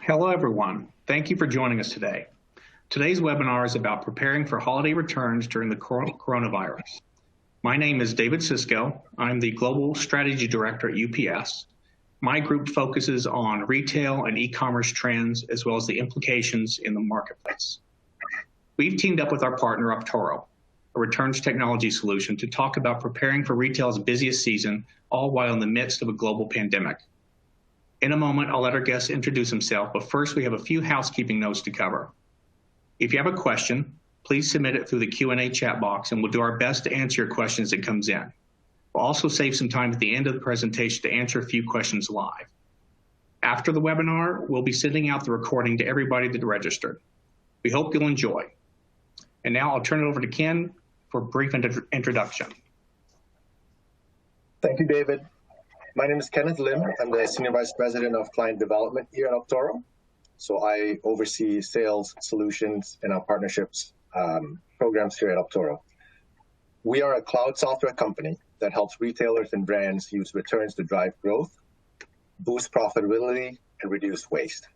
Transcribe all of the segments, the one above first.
Hello, everyone. Thank you for joining us today. Today's webinar is about preparing for holiday returns during the coronavirus. My name is David Sisco. I'm the Global Strategy Director at UPS. My group focuses on retail and e-commerce trends, as well as the implications in the marketplace. We've teamed up with our partner, Optoro, a returns technology solution, to talk about preparing for retail's busiest season, all while in the midst of a global pandemic. In a moment, I'll let our guest introduce himself, but first we have a few housekeeping notes to cover. If you have a question, please submit it through the Q&A chat box, and we'll do our best to answer your questions as it comes in. We'll also save some time at the end of the presentation to answer a few questions live. After the webinar, we'll be sending out the recording to everybody that registered. We hope you'll enjoy. And now I'll turn it over to Ken for a brief introduction. Thank you, David. My name is Ken Lim. I'm the Senior Vice President of Client Development here at Optoro. So I oversee sales, solutions, and our partnerships programs here at Optoro. We are a cloud software company that helps retailers and brands use returns to drive growth, boost profitability, and reduce waste.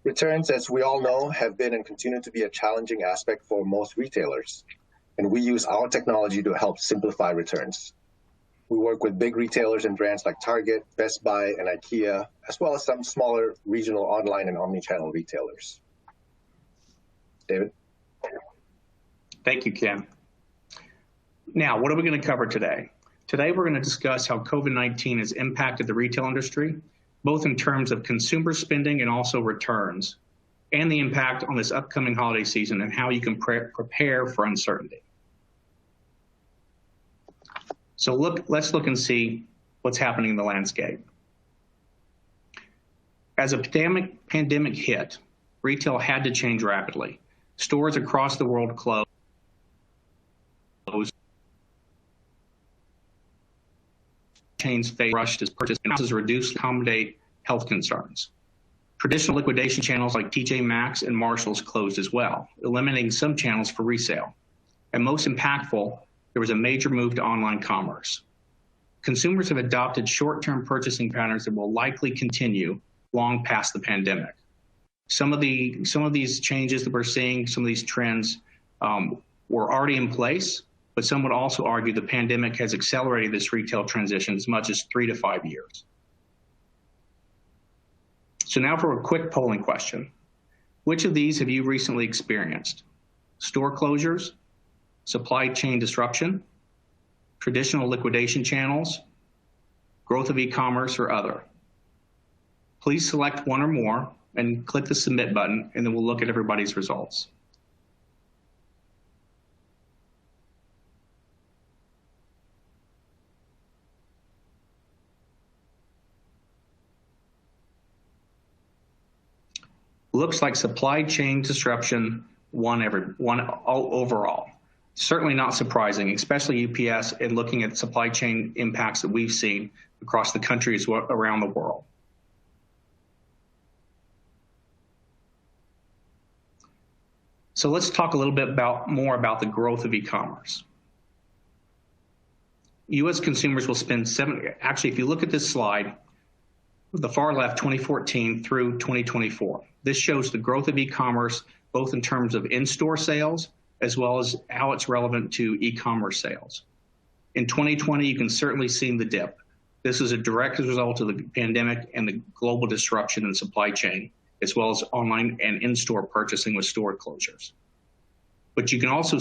Returns, as we all know, have been and continue to be a challenging aspect for most retailers, and we use our technology to help simplify returns. We work with big retailers and brands like Target, Best Buy, and IKEA, as well as some smaller regional online and omni-channel retailers. David? Thank you, Ken. Now, what are we going to cover today? Today, we're going to discuss how COVID-19 has impacted the retail industry, both in terms of consumer spending and also returns, and the impact on this upcoming holiday season and how you can prepare for uncertainty. So let's look and see what's happening in the landscape. As a pandemic hit, retail had to change rapidly. Stores across the world closed. Chains rushed as purchase and houses reduced to accommodate health concerns. Traditional liquidation channels like TJ Maxx and Marshalls closed as well, eliminating some channels for resale. And most impactful, there was a major move to online commerce. Consumers have adopted short-term purchasing patterns that will likely continue long past the pandemic. Some of these changes that we're seeing, some of these trends were already in place, but some would also argue the pandemic has accelerated this retail transition as much as 3 to 5 years. So now for a quick polling question. Which of these have you recently experienced? Store closures, supply chain disruption, traditional liquidation channels, growth of e-commerce, or other? Please select one or more and click the submit button, and then we'll look at everybody's results. Looks like supply chain disruption won overall. Certainly not surprising, especially UPS, and looking at supply chain impacts that we've seen across the country as well around the world. So let's talk a little bit more about the growth of e-commerce. U.S. consumers will spend actually, if you look at this slide, the far left, 2014 through 2024. This shows the growth of e-commerce, both in terms of in-store sales, as well as how it's relevant to e-commerce sales. In 2020, you can certainly see the dip. This is a direct result of the pandemic and the global disruption in supply chain, as well as online and in-store purchasing with store closures. But you can also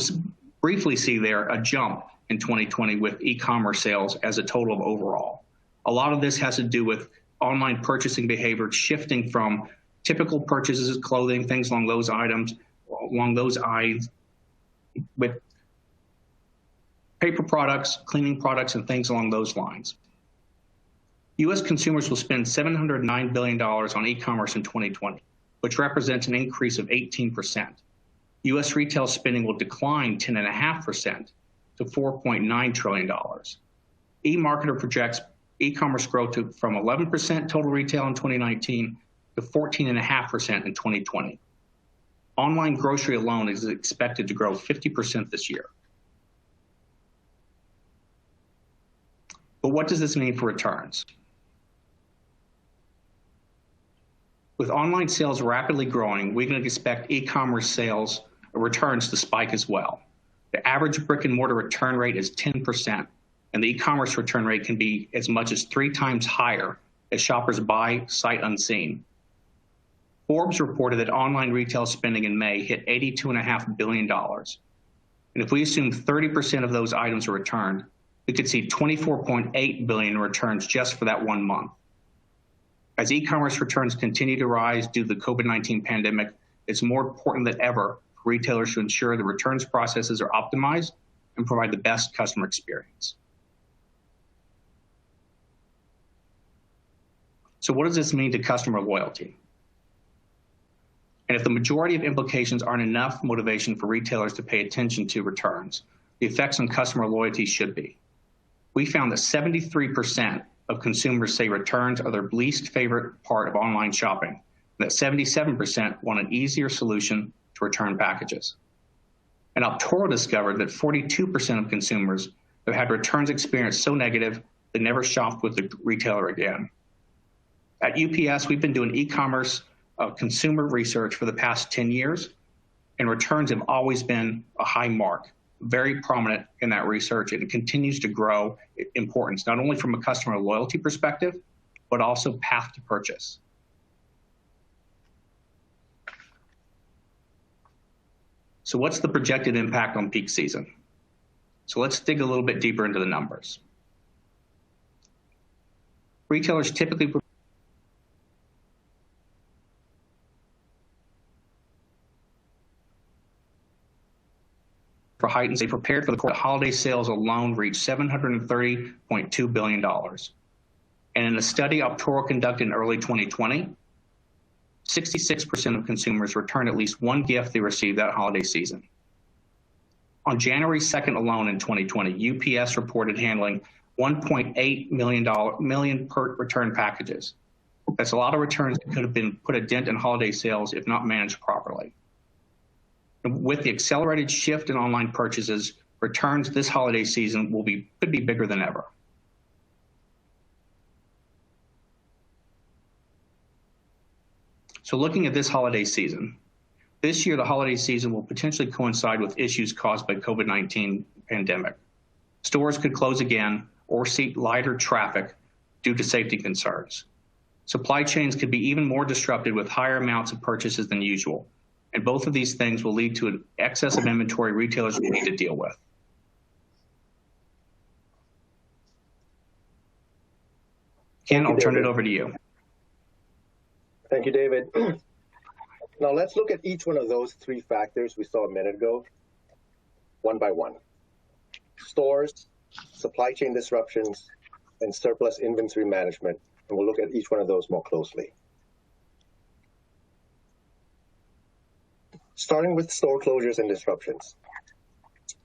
briefly see there a jump in 2020 with e-commerce sales as a total of overall. A lot of this has to do with online purchasing behavior shifting from typical purchases of clothing, things along those eyes, with paper products, cleaning products, and things along those lines. U.S. consumers will spend $709 billion on e-commerce in 2020, which represents an increase of 18%. U.S. retail spending will decline 10.5% to $4.9 trillion. eMarketer projects e-commerce growth from 11% total retail in 2019 to 14.5% in 2020. Online grocery alone is expected to grow 50% this year. But what does this mean for returns? With online sales rapidly growing, we can expect e-commerce sales returns to spike as well. The average brick and mortar return rate is 10%, and the e-commerce return rate can be as much as 3 times higher as shoppers buy sight unseen. Forbes reported that online retail spending in May hit $82.5 billion. And if we assume 30% of those items are returned, we could see $24.8 billion in returns just for that 1 month. As e-commerce returns continue to rise due to the COVID-19 pandemic, it's more important than ever for retailers to ensure the returns processes are optimized and provide the best customer experience. So what does this mean to customer loyalty? And if the majority of implications aren't enough motivation for retailers to pay attention to returns, the effects on customer loyalty should be. We found that 73% of consumers say returns are their least favorite part of online shopping, and that 77% want an easier solution to return packages. And Optoro discovered that 42% of consumers have had returns experience so negative they never shopped with the retailer again. At UPS, we've been doing e-commerce consumer research for the past 10 years, and returns have always been a high mark, very prominent in that research, and it continues to grow in importance, not only from a customer loyalty perspective, but also path to purchase. So what's the projected impact on peak season? So let's dig a little bit deeper into the numbers. Retailers typically for heightened, they prepared for the holiday sales alone reached $730.2 billion. And in a study Optoro conducted in early 2020, 66% of consumers returned at least one gift they received that holiday season. On January 2nd alone in 2020, UPS reported handling 1.8 million per return packages. That's a lot of returns that could have been put a dent in holiday sales if not managed properly. With the accelerated shift in online purchases, returns this holiday season could be bigger than ever. So looking at this holiday season, this year the holiday season will potentially coincide with issues caused by COVID-19 pandemic. Stores could close again or see lighter traffic due to safety concerns. Supply chains could be even more disrupted with higher amounts of purchases than usual. And both of these things will lead to an excess of inventory retailers will need to deal with. Ken, I'll turn it over to you. Thank you, David. Now let's look at each one of those 3 factors we saw a minute ago, one by one. Stores, supply chain disruptions, and surplus inventory management. And we'll look at each one of those more closely. Starting with store closures and disruptions.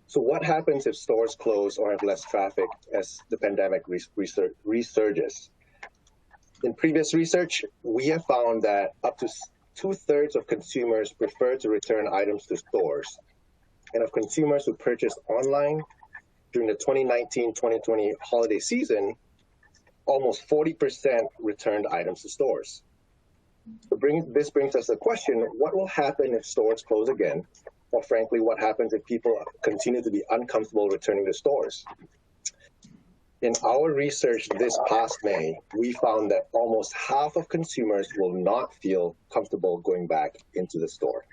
So what happens if stores close or have less traffic as the pandemic resurges? In previous research, we have found that up to 2/3 of consumers prefer to return items to stores. And of consumers who purchased online during the 2019-2020 holiday season, almost 40% returned items to stores. So this brings us to the question, what will happen if stores close again? Or frankly, what happens if people continue to be uncomfortable returning to stores? In our research this past May, we found that almost half of consumers will not feel comfortable going back into the store.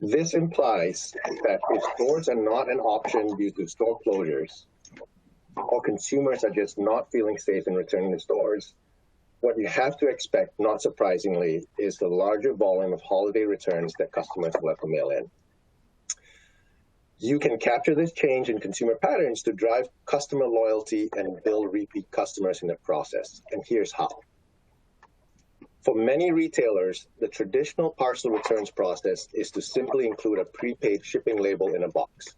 This implies that if stores are not an option due to store closures, or consumers are just not feeling safe in returning to stores, what you have to expect, not surprisingly, is the larger volume of holiday returns that customers will have to mail in. You can capture this change in consumer patterns to drive customer loyalty and build repeat customers in the process. And here's how. For many retailers, the traditional parcel returns process is to simply include a prepaid shipping label in a box,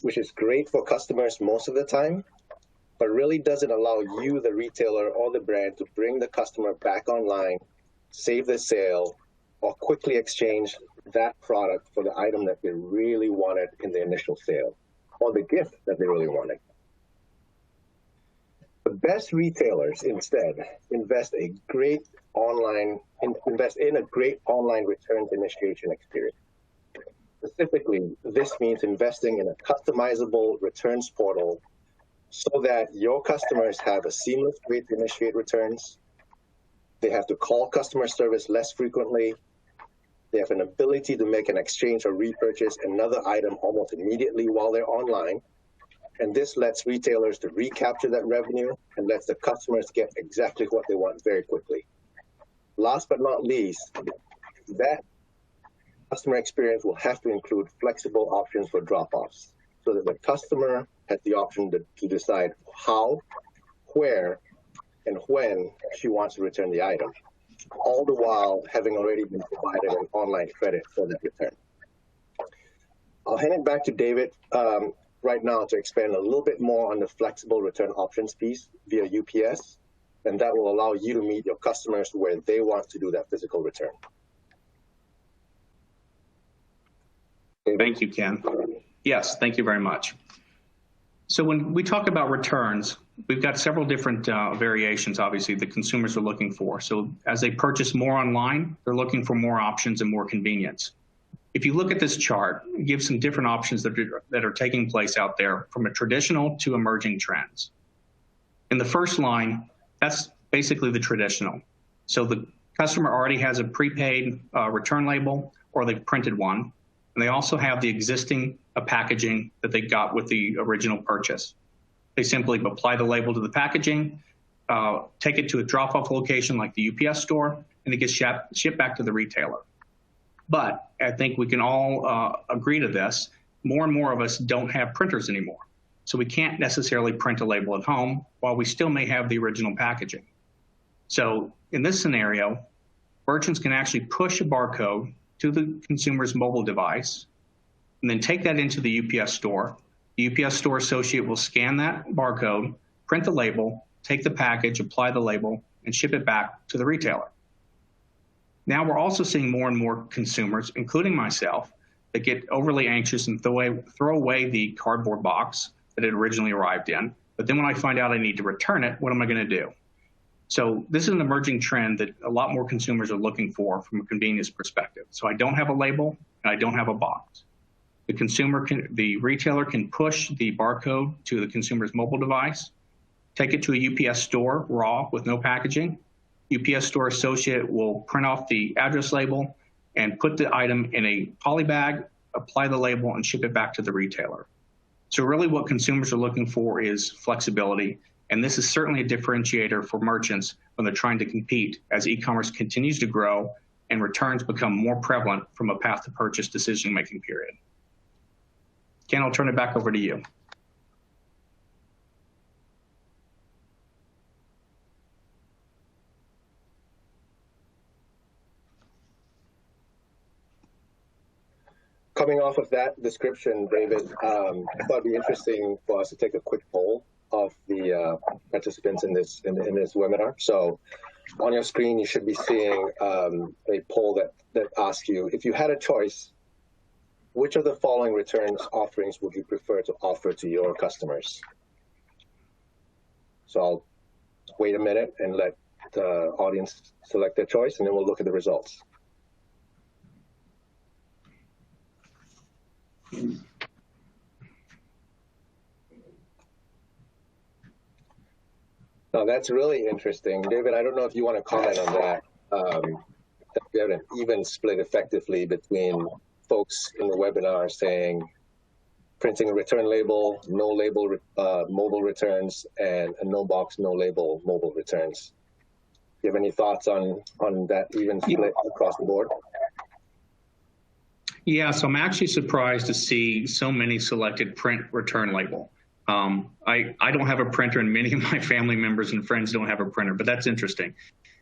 which is great for customers most of the time, but really doesn't allow you, the retailer or the brand, to bring the customer back online, save the sale, or quickly exchange that product for the item that they really wanted in the initial sale, or the gift that they really wanted. The best retailers instead invest in a great online returns initiation experience. Specifically, this means investing in a customizable returns portal so that your customers have a seamless way to initiate returns. They have to call customer service less frequently. They have an ability to make an exchange or repurchase another item almost immediately while they're online. And this lets retailers to recapture that revenue and lets the customers get exactly what they want very quickly. Last but not least, that customer experience will have to include flexible options for drop-offs so that the customer has the option to decide how, where, and when she wants to return the item, all the while having already been provided an online credit for that return. I'll hand it back to David right now to expand a little bit more on the flexible return options piece via UPS, and that will allow you to meet your customers where they want to do that physical return. Thank you, Ken. Yes, thank you very much. So when we talk about returns, we've got several different variations, obviously, that consumers are looking for. So as they purchase more online, they're looking for more options and more convenience. If you look at this chart, it gives some different options that are taking place out there from a traditional to emerging trends. In the first line, that's basically the traditional. So the customer already has a prepaid return label, or they've printed one. And they also have the existing packaging that they got with the original purchase. They simply apply the label to the packaging, take it to a drop-off location like the UPS store, and it gets shipped back to the retailer. But I think we can all agree to this. More and more of us don't have printers anymore. So we can't necessarily print a label at home while we still may have the original packaging. So in this scenario, merchants can actually push a barcode to the consumer's mobile device, and then take that into the UPS store. The UPS store associate will scan that barcode, print the label, take the package, apply the label, and ship it back to the retailer. Now we're also seeing more and more consumers, including myself, that get overly anxious and throw away the cardboard box that it originally arrived in. But then when I find out I need to return it, what am I going to do? So this is an emerging trend that a lot more consumers are looking for from a convenience perspective. So I don't have a label and I don't have a box. The retailer can push the barcode to the consumer's mobile device, take it to a UPS store raw with no packaging. UPS store associate will print off the address label and put the item in a poly bag, apply the label, and ship it back to the retailer. So really what consumers are looking for is flexibility. And this is certainly a differentiator for merchants when they're trying to compete as e-commerce continues to grow and returns become more prevalent from a path to purchase decision-making period. Ken, I'll turn it back over to you. Coming off of that description, David, I thought it'd be interesting for us to take a quick poll of the participants in this webinar. So on your screen, you should be seeing a poll that asks you, if you had a choice, which of the following returns offerings would you prefer to offer to your customers? So I'll wait a minute and let the audience select their choice, and then we'll look at the results. Now that's really interesting. David, I don't know if you want to comment on that. That we have an even split effectively between folks in the webinar saying printing a return label, no label mobile returns, and a no box, no label mobile returns. Do you have any thoughts on that even split across the board? Yeah, so I'm actually surprised to see so many selected print return label. I don't have a printer, and many of my family members and friends don't have a printer, but that's interesting.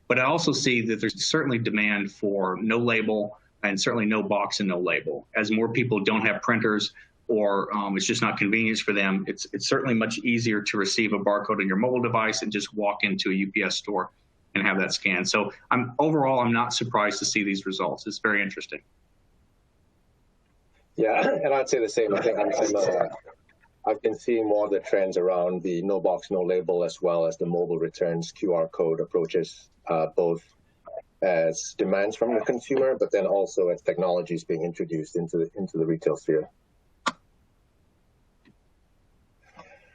But I also see that there's certainly demand for no label and certainly no box and no label. As more people don't have printers, or it's just not convenient for them, it's certainly much easier to receive a barcode on your mobile device and just walk into a UPS store and have that scanned. So overall, I'm not surprised to see these results. It's very interesting. Yeah, and I'd say the same. I think I've been seeing more of the trends around the no box, no label, as well as the mobile returns QR code approaches, both as demands from the consumer, but then also as technologies being introduced into the retail sphere.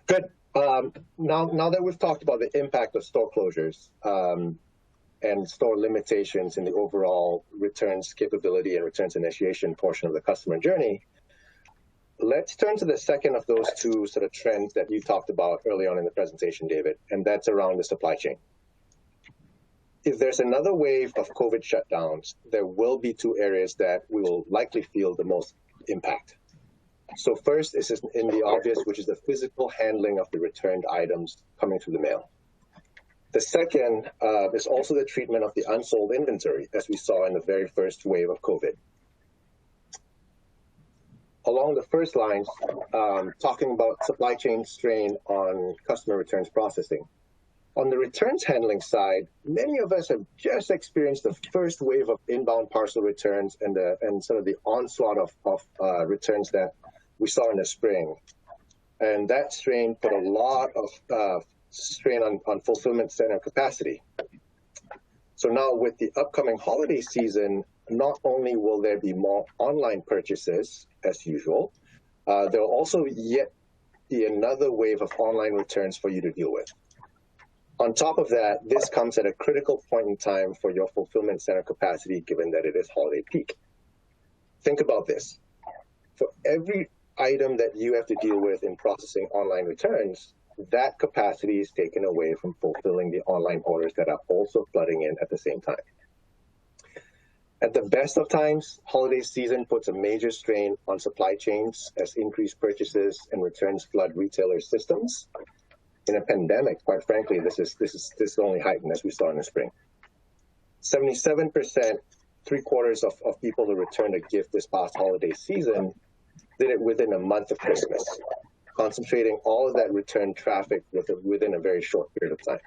Good. Now that we've talked about the impact of store closures and store limitations in the overall returns capability and returns initiation portion of the customer journey, let's turn to the second of those two sort of trends that you talked about early on in the presentation, David, and that's around the supply chain. If there's another wave of COVID shutdowns, there will be two areas that we will likely feel the most impact. So first is in the obvious, which is the physical handling of the returned items coming through the mail. The second is also the treatment of the unsold inventory, as we saw in the very first wave of COVID. Along the first lines, talking about supply chain strain on customer returns processing. On the returns handling side, many of us have just experienced the first wave of inbound parcel returns and sort of the onslaught of returns that we saw in the spring. And that strain put a lot of strain on fulfillment center capacity. So now with the upcoming holiday season, not only will there be more online purchases as usual, there will also yet be another wave of online returns for you to deal with. On top of that, this comes at a critical point in time for your fulfillment center capacity, given that it is holiday peak. Think about this. For every item that you have to deal with in processing online returns, that capacity is taken away from fulfilling the online orders that are also flooding in at the same time. At the best of times, holiday season puts a major strain on supply chains as increased purchases and returns flood retailer systems. In a pandemic, quite frankly, this is only heightened as we saw in the spring. 77%, 3/4 of people who returned a gift this past holiday season did it within a month of Christmas, concentrating all of that return traffic within a very short period of time.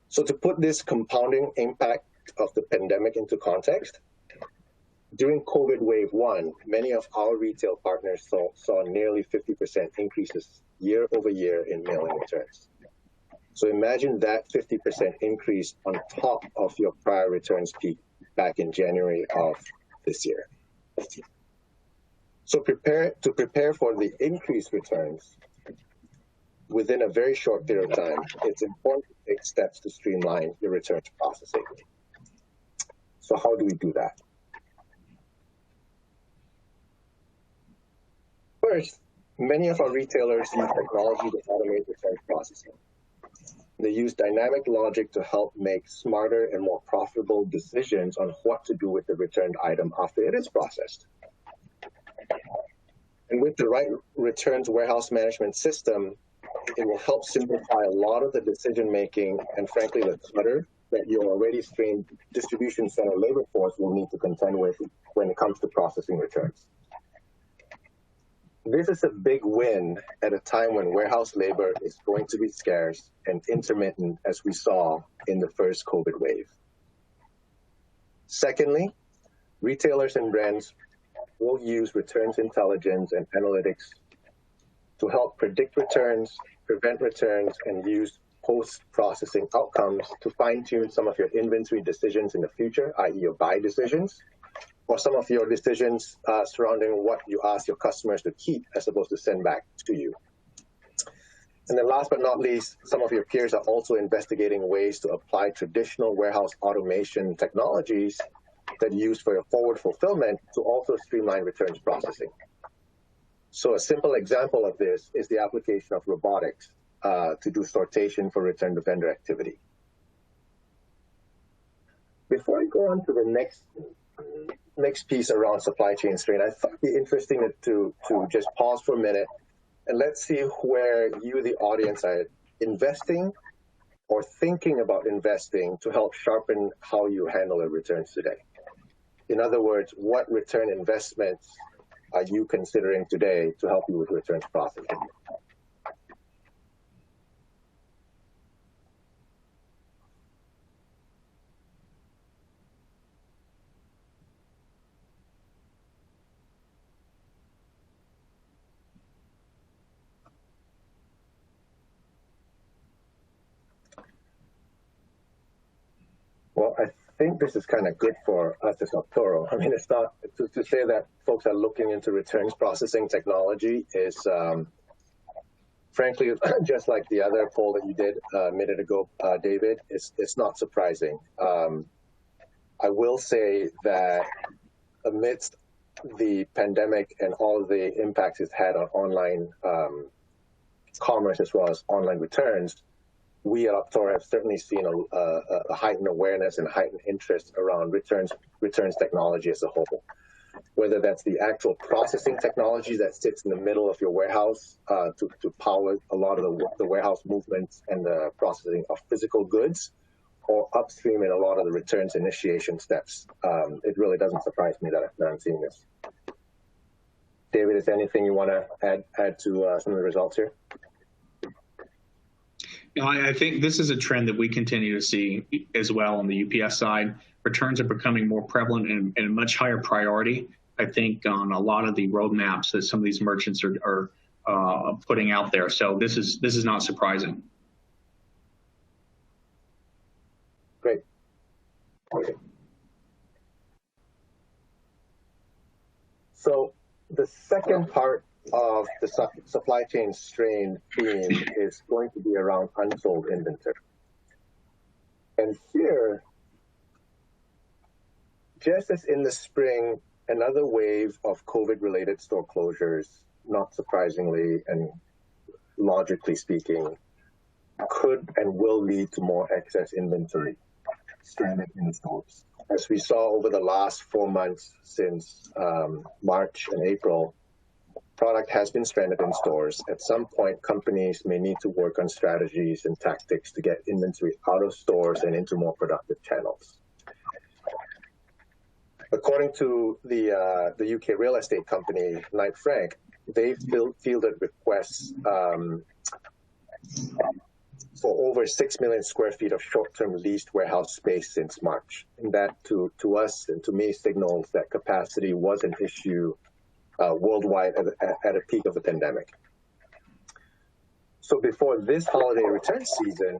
So to put this compounding impact of the pandemic into context, during COVID wave 1, many of our retail partners saw nearly 50% increases year over year in mailing returns. So imagine that 50% increase on top of your prior returns peak back in January of this year. So to prepare for the increased returns within a very short period of time, it's important to take steps to streamline your returns processing. So how do we do that? First, many of our retailers use technology to automate returns processing. They use dynamic logic to help make smarter and more profitable decisions on what to do with the returned item after it is processed. And with the right returns warehouse management system, it will help simplify a lot of the decision-making and frankly, the clutter that your already strained distribution center labor force will need to contend with when it comes to processing returns. This is a big win at a time when warehouse labor is going to be scarce and intermittent, as we saw in the first COVID wave. Secondly, retailers and brands will use returns intelligence and analytics to help predict returns, prevent returns, and use post-processing outcomes to fine-tune some of your inventory decisions in the future, i.e. your buy decisions, or some of your decisions surrounding what you ask your customers to keep as opposed to send back to you. And then last but not least, some of your peers are also investigating ways to apply traditional warehouse automation technologies that you use for your forward fulfillment to also streamline returns processing. So a simple example of this is the application of robotics to do sortation for return to vendor activity. Before I go on to the next piece around supply chain strain, I thought it'd be interesting to just pause for a minute and let's see where you, the audience, are investing or thinking about investing to help sharpen how you handle your returns today. In other words, what return investments are you considering today to help you with returns processing? Well, I think this is kind of good for us as Optoro. I mean, it's not to say that folks are looking into returns processing technology is, frankly, just like the other poll that you did a minute ago, David. It's not surprising. I will say that amidst the pandemic and all the impacts it's had on online commerce as well as online returns, we at Optoro have certainly seen a heightened awareness and heightened interest around returns technology as a whole. Whether that's the actual processing technology that sits in the middle of your warehouse to power a lot of the warehouse movements and the processing of physical goods, or upstream in a lot of the returns initiation steps. It really doesn't surprise me that I'm seeing this. David, is there anything you want to add to some of the results here? No, I think this is a trend that we continue to see as well on the UPS side. Returns are becoming more prevalent and a much higher priority, I think, on a lot of the roadmaps that some of these merchants are putting out there. So this is not surprising. Great. Okay. So the second part of the supply chain strain theme is going to be around unsold inventory. And here, just as in the spring, another wave of COVID-related store closures, not surprisingly and logically speaking, could and will lead to more excess inventory stranded in the stores. As we saw over the last 4 months since March and April, product has been stranded in stores. At some point, companies may need to work on strategies and tactics to get inventory out of stores and into more productive channels. According to the UK real estate company, Knight Frank, they've fielded requests for over 6 million square feet of short-term leased warehouse space since March. And that, to us and to me, signals that capacity was an issue worldwide at a peak of the pandemic. So before this holiday return season,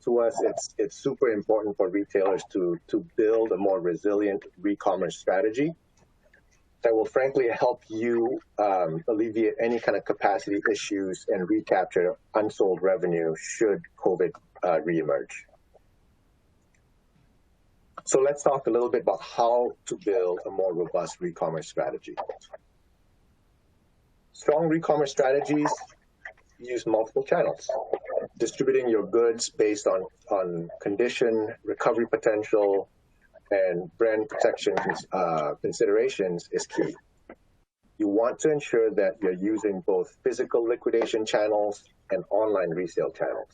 to us, it's super important for retailers to build a more resilient Recommerce strategy that will frankly help you alleviate any kind of capacity issues and recapture unsold revenue should COVID reemerge. So let's talk a little bit about how to build a more robust Recommerce strategy. Strong Recommerce strategies use multiple channels. Distributing your goods based on condition, recovery potential, and brand protection considerations is key. You want to ensure that you're using both physical liquidation channels and online resale channels.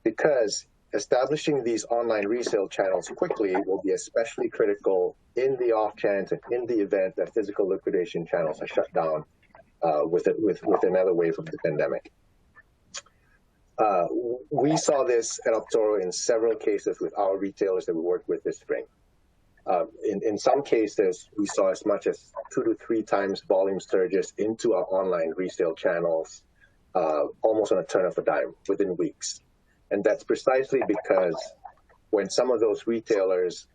Because establishing these online resale channels quickly will be especially critical in the off chance and in the event that physical liquidation channels are shut down with another wave of the pandemic. We saw this at Optoro in several cases with our retailers that we worked with this spring. In some cases, we saw as much as 2 to 3 times volume surges into our online resale channels, almost on a turn of a dime within weeks. And that's precisely because when some of those retailers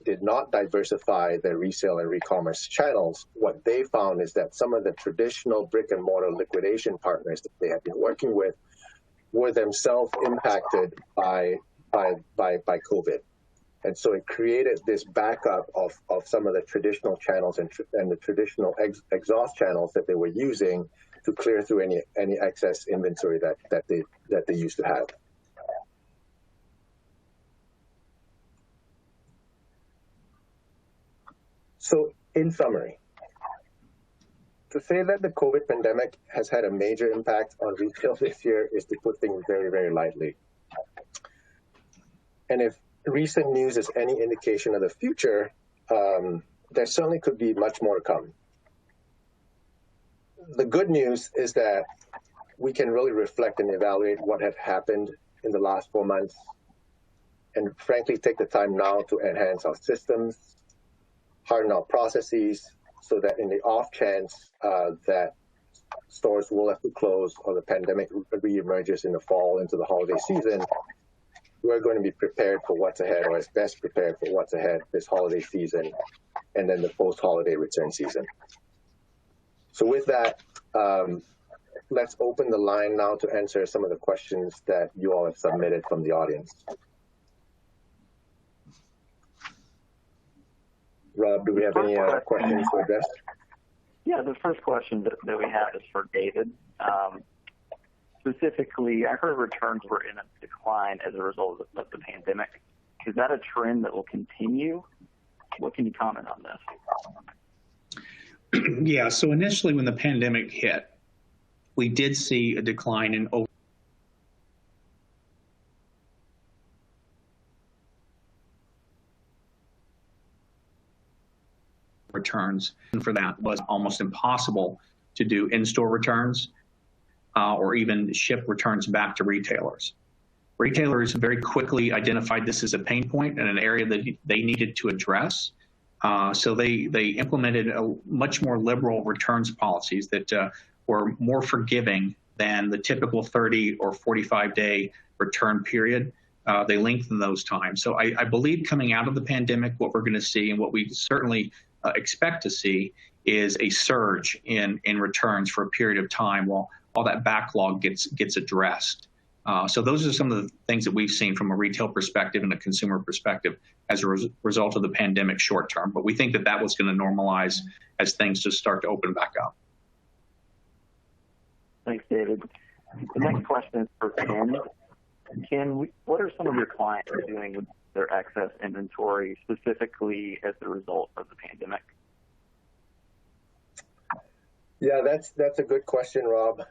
did not diversify their resale and Recommerce channels, what they found is that some of the traditional brick and mortar liquidation partners that they had been working with were themselves impacted by COVID. And so it created this backup of some of the traditional channels and the traditional exhaust channels that they were using to clear through any excess inventory that they used to have. So in summary, to say that the COVID pandemic has had a major impact on retail this year is to put things very, very lightly. And if recent news is any indication of the future, there certainly could be much more to come. The good news is that we can really reflect and evaluate what had happened in the last 4 months and frankly take the time now to enhance our systems, harden our processes, so that in the off chance that stores will have to close or the pandemic reemerges in the fall into the holiday season, we're going to be prepared for what's ahead, or as best prepared for what's ahead this holiday season, and then the post-holiday return season. So with that, let's open the line now to answer some of the questions that you all have submitted from the audience. Rob, do we have any questions to address? Yeah, the first question that we have is for David. Specifically, I heard returns were in a decline as a result of the pandemic. Is that a trend that will continue? What can you comment on this? Yeah, so initially when the pandemic hit, we did see a decline in returns. And for that, it was almost impossible to do in-store returns or even ship returns back to retailers. Retailers very quickly identified this as a pain point and an area that they needed to address. So they implemented a much more liberal returns policies that were more forgiving than the typical 30 or 45-day return period. They lengthened those times. So I believe coming out of the pandemic, what we're going to see and what we certainly expect to see is a surge in returns for a period of time while all that backlog gets addressed. So those are some of the things that we've seen from a retail perspective and a consumer perspective as a result of the pandemic short term. But we think that that was going to normalize as things just start to open back up. Thanks, David. The next question is for Ken. Ken, what are some of your clients doing with their excess inventory, specifically as a result of the pandemic? Yeah, that's a good question, Rob.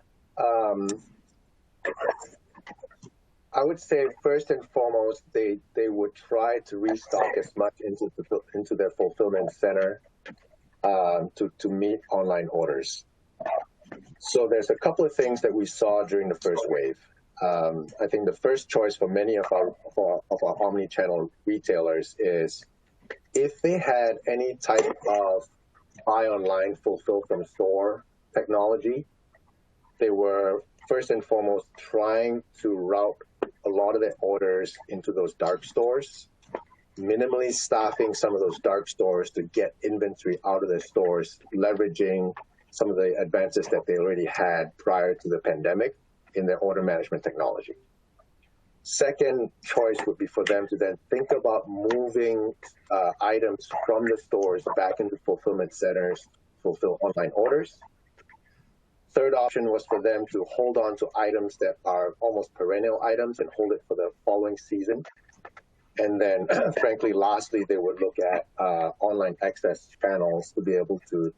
I would say first and foremost, they would try to restock as much into their fulfillment center to meet online orders. So there's a couple of things that we saw during the first wave. I think the first choice for many of our omni-channel retailers is if they had any type of buy online, fulfill from store technology, they were first and foremost trying to route a lot of their orders into those dark stores, minimally staffing some of those dark stores to get inventory out of their stores, leveraging some of the advances that they already had prior to the pandemic in their order management technology. Second choice would be for them to then think about moving items from the stores back into fulfillment centers, fulfill online orders. Third option was for them to hold on to items that are almost perennial items and hold it for the following season. And then, frankly, lastly, they would look at online excess channels to be able to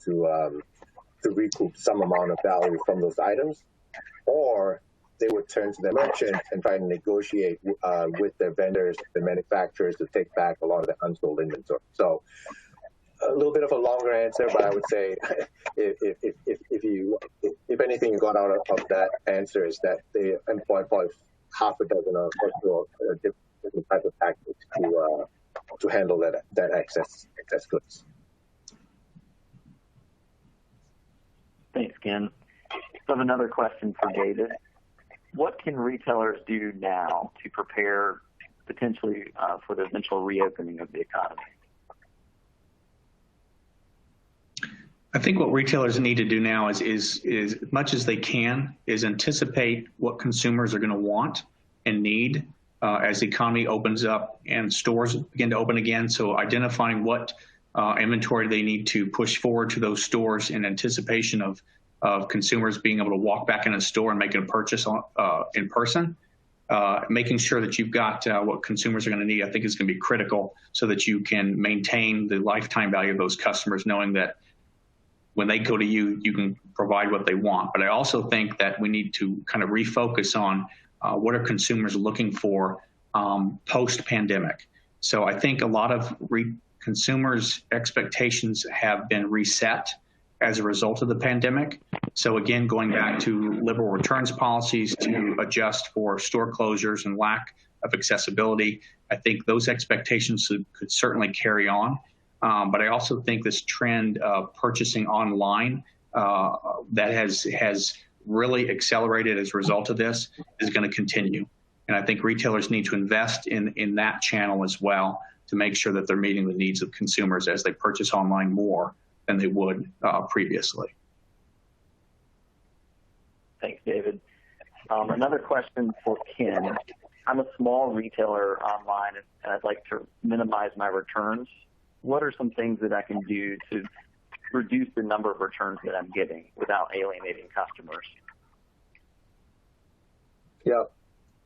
recoup some amount of value from those items. Or they would turn to the merchant and try to negotiate with their vendors, the manufacturers, to take back a lot of the unsold inventory. So a little bit of a longer answer, but I would say if anything you got out of that answer is that they employ probably half a dozen or so different type of tactics to handle that excess goods. Thanks, Ken. I have another question for David. What can retailers do now to prepare potentially for the eventual reopening of the economy? I think what retailers need to do now is as much as they can is anticipate what consumers are going to want and need as the economy opens up and stores begin to open again. So identifying what inventory they need to push forward to those stores in anticipation of consumers being able to walk back in a store and making a purchase in person. Making sure that you've got what consumers are going to need, I think is going to be critical so that you can maintain the lifetime value of those customers, knowing that when they go to you, you can provide what they want. But I also think that we need to kind of refocus on what are consumers looking for post-pandemic. So I think a lot of consumers' expectations have been reset as a result of the pandemic. So again, going back to liberal returns policies to adjust for store closures and lack of accessibility, I think those expectations could certainly carry on. But I also think this trend of purchasing online that has really accelerated as a result of this is going to continue. And I think retailers need to invest in that channel as well to make sure that they're meeting the needs of consumers as they purchase online more than they would previously. Thanks, David. Another question for Ken. I'm a small retailer online, and I'd like to minimize my returns. What are some things that I can do to reduce the number of returns that I'm getting without alienating customers? Yeah,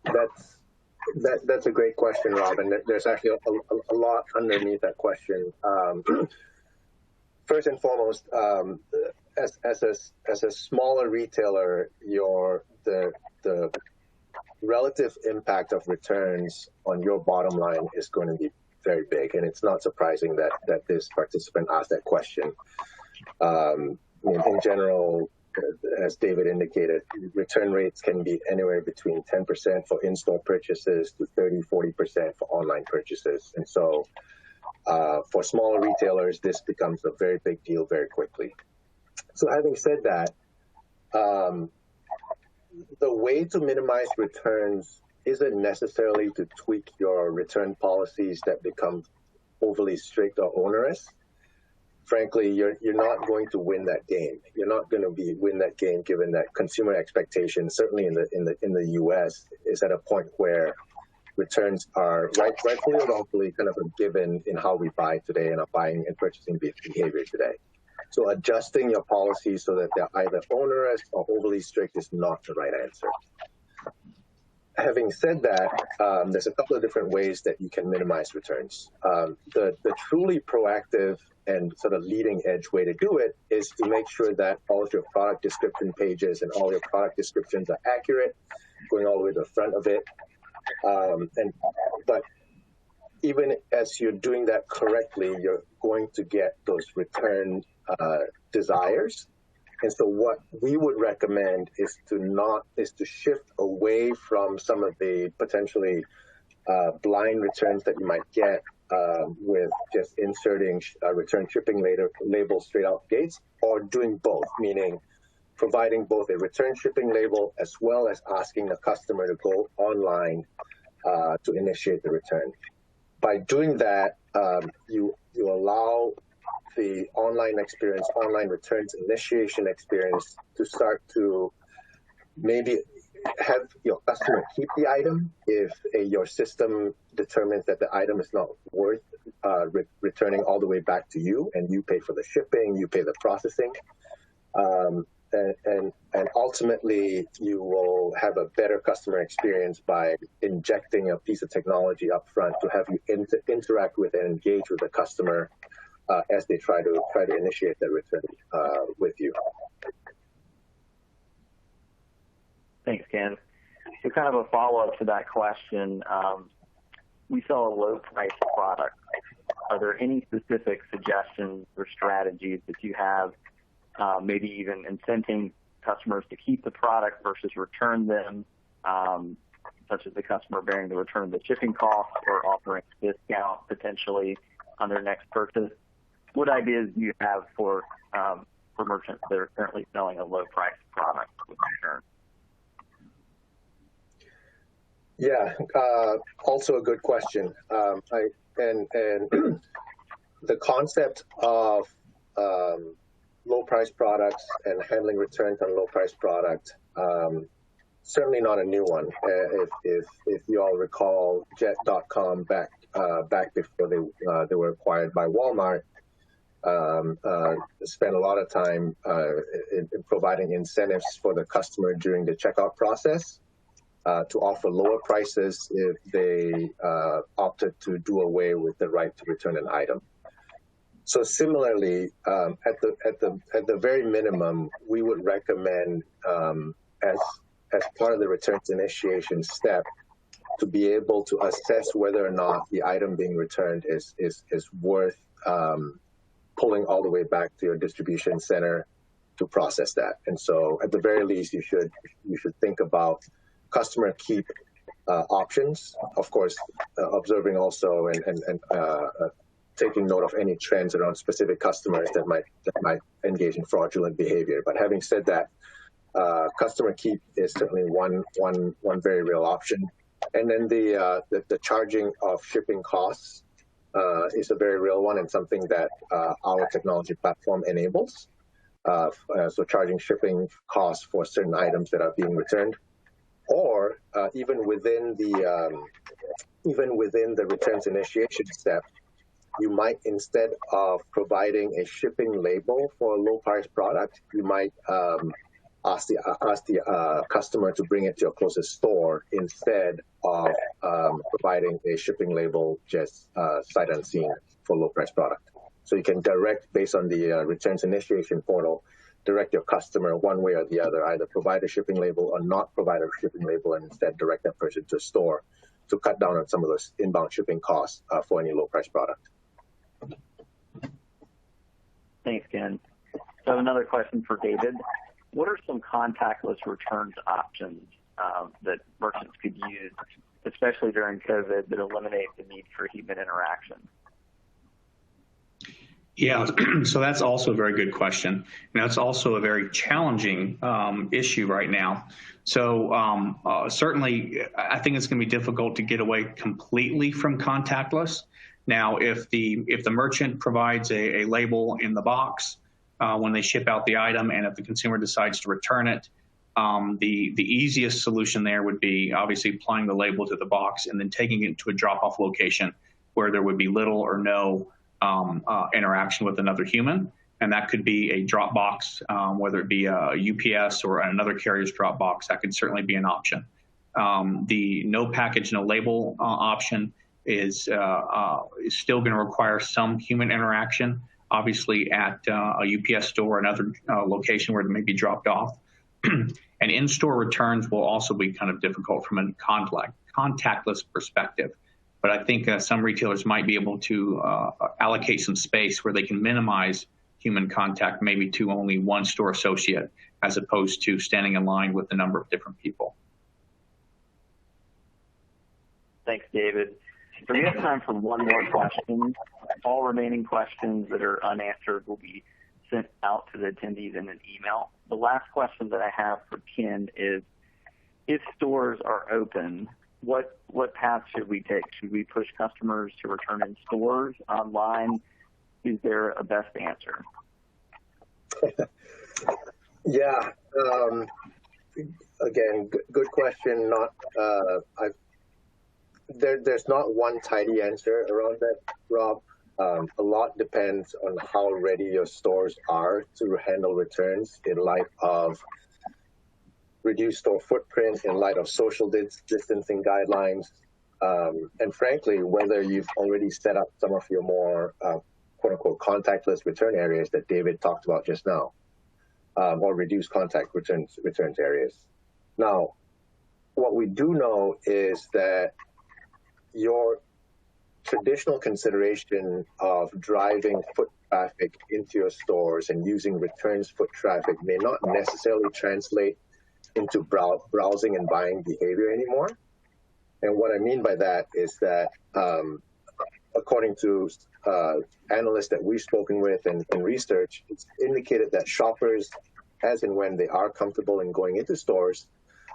that's a great question, Robin. There's actually a lot underneath that question. First and foremost, as a smaller retailer, the relative impact of returns on your bottom line is going to be very big, and it's not surprising that this participant asked that question. In general, as David indicated, return rates can be anywhere between 10% for in-store purchases to 30-40% for online purchases. And so for smaller retailers, this becomes a very big deal very quickly. So having said that, the way to minimize returns isn't necessarily to tweak your return policies that become overly strict or onerous. Frankly, you're not going to win that game. You're not going to win that game, given that consumer expectations, certainly in the U.S., is at a point where returns are rightfully or wrongfully kind of a given in how we buy today and our buying and purchasing behavior today. So adjusting your policies so that they're either onerous or overly strict is not the right answer. Having said that, there's a couple of different ways that you can minimize returns. The truly proactive and sort of leading edge way to do it is to make sure that all of your product description pages and all your product descriptions are accurate, going all the way to the front of it. But even as you're doing that correctly, you're going to get those return desires. And so what we would recommend is to shift away from some of the potentially blind returns that you might get with just inserting return shipping labels straight out the gates, or doing both, meaning providing both a return shipping label as well as asking the customer to go online to initiate the return. By doing that, you allow the online experience, online returns initiation experience, to start to maybe have your customer keep the item if your system determines that the item is not worth returning all the way back to you, and you pay for the shipping, you pay the processing. And ultimately, you will have a better customer experience by injecting a piece of technology up front to have you interact with and engage with the customer as they try to initiate their return with you. Thanks, Ken. So kind of a follow-up to that question, we sell a low-price product. Are there any specific suggestions or strategies that you have, maybe even incenting customers to keep the product versus return them, such as the customer bearing the return of the shipping costs or offering a discount potentially on their next purchase? What ideas do you have for merchants that are currently selling a low-price product with return? Yeah, also a good question. And the concept of low-price products and handling returns on low-price product, certainly not a new one. If you all recall, Jet.com back before they were acquired by Walmart, spent a lot of time in providing incentives for the customer during the checkout process to offer lower prices if they opted to do away with the right to return an item. So similarly, at the very minimum, we would recommend as part of the returns initiation step to be able to assess whether or not the item being returned is worth pulling all the way back to your distribution center to process that. And so at the very least, you should think about customer keep options, of course, observing also and taking note of any trends around specific customers that might engage in fraudulent behavior. But having said that, customer keep is certainly one very real option. And then the charging of shipping costs is a very real one and something that our technology platform enables. So charging shipping costs for certain items that are being returned, or even within the returns initiation step, you might, instead of providing a shipping label for a low-priced product, you might ask the customer to bring it to your closest store instead of providing a shipping label just sight unseen for low-priced product. So you can direct, based on the returns initiation portal, direct your customer one way or the other, either provide a shipping label or not provide a shipping label, and instead direct that person to a store to cut down on some of those inbound shipping costs for any low-priced product. Thanks, Ken. So I have another question for David. What are some contactless returns options that merchants could use, especially during COVID, that eliminate the need for human interaction? Yeah, so that's also a very good question. And that's also a very challenging issue right now. So certainly, I think it's going to be difficult to get away completely from contactless. Now, if the merchant provides a label in the box when they ship out the item, and if the consumer decides to return it, the easiest solution there would be obviously applying the label to the box and then taking it to a drop-off location where there would be little or no interaction with another human. And that could be a drop box, whether it be a UPS or another carrier's drop box. That could certainly be an option. The no package, no label option is still going to require some human interaction, obviously at a UPS store or another location where it may be dropped off. And in-store returns will also be kind of difficult from a contactless perspective. But I think some retailers might be able to allocate some space where they can minimize human contact, maybe to only one store associate, as opposed to standing in line with a number of different people. Thanks, David. So we have time for one more question. All remaining questions that are unanswered will be sent out to the attendees in an email. The last question that I have for Ken is, if stores are open, what path should we take? Should we push customers to return in stores, online? Is there a best answer? Yeah. Again, good question. There's not one tidy answer around that, Rob. A lot depends on how ready your stores are to handle returns in light of reduced store footprint, in light of social distancing guidelines, and frankly, whether you've already set up some of your more quote-unquote contactless return areas that David talked about just now, or reduced contact returns areas. Now, what we do know is that your traditional consideration of driving foot traffic into your stores and using returns foot traffic may not necessarily translate into browsing and buying behavior anymore. And what I mean by that is that according to analysts that we've spoken with and research, it's indicated that shoppers, as and when they are comfortable in going into stores,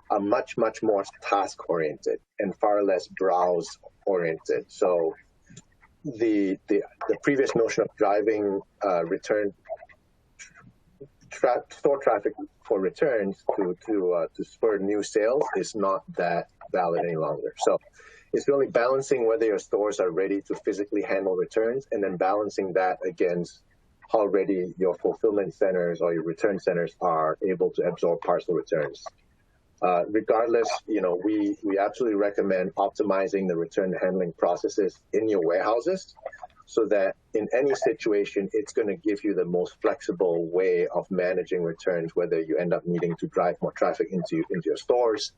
are much, much more task-oriented and far less browse-oriented. So the previous notion of driving store traffic for returns to spur new sales is not that valid any longer. So it's really balancing whether your stores are ready to physically handle returns, and then balancing that against how ready your fulfillment centers or your return centers are able to absorb parcel returns. Regardless, we absolutely recommend optimizing the return handling processes in your warehouses, so that in any situation, it's going to give you the most flexible way of managing returns, whether you end up needing to drive more traffic into your stores,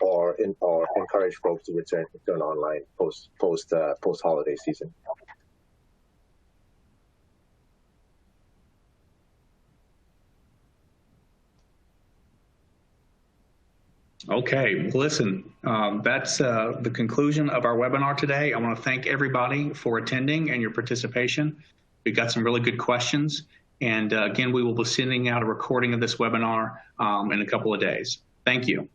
or encourage folks to return online post holiday season. Okay, listen, that's the conclusion of our webinar today. I want to thank everybody for attending and your participation. We got some really good questions. And again, we will be sending out a recording of this webinar in a couple of days. Thank you.